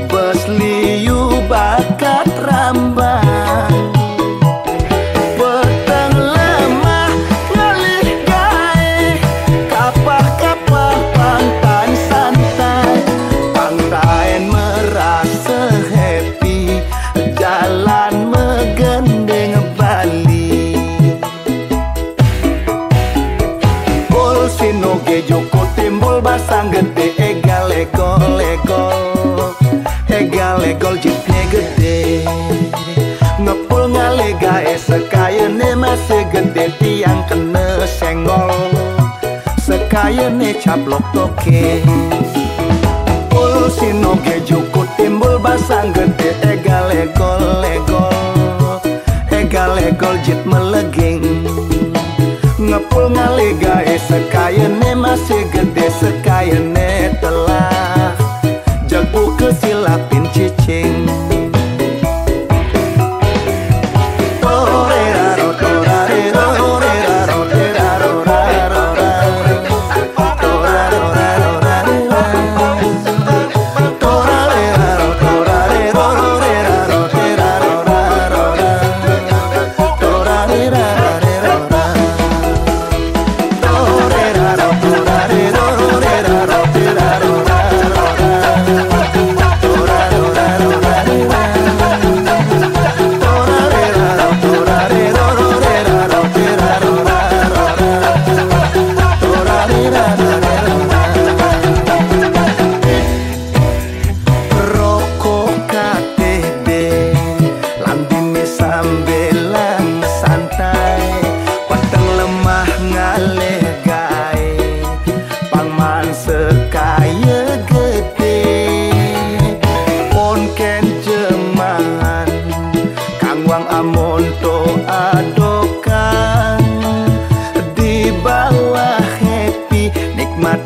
bes liu bakat rambang. Peteng lemah ngalih gae, kapah-kapah pantan santai. Pantain merasa happy, jalan megendeng Bali. Ol sinoge joko timbul basang gede, egal ekol-ekol, egal ekol jipnya gede. Ngepul ngale gae sekayane masih gede, tiang kena senggol sekayane caplok toke. Ul sinoge joko timbul basang gede, egal ekol-ekol, egal ekol jit meleging. Ngepul ngale gae sekayane masih gede, sekayane telah jago kesilapin cicing.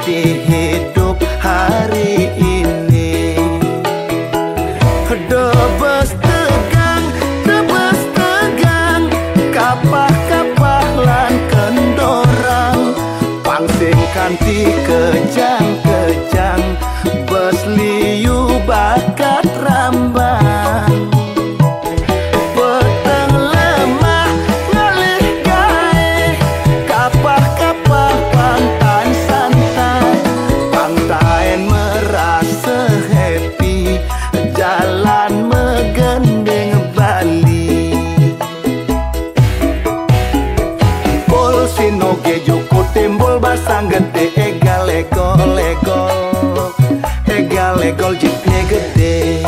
Hidup hari ini. Debes tegang, kapah-kapah lan kendorang. Pangsing kanti kejang-kejang, bes liu bakat rambang. Peteng lemah ngalih gae, kapah-kapah pantan santai. Pantain merasa happy, jalan megendeng Bali. Pol sinoge joko timbul basang gede, egal ekol-ekol, egal ekol jipnya gede.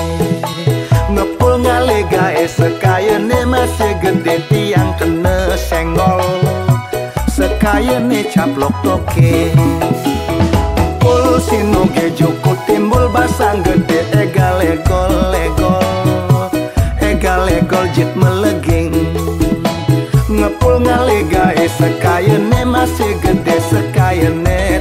Ngepul ngale gae sekayane masih gede, tiang kena senggol sekayane caplok toke. Ul sinoge joko timbul basang gede, egal ekol-ekol, egal ekol jit meleging. Ngepul ngale gae sekayane masih gede, sekayane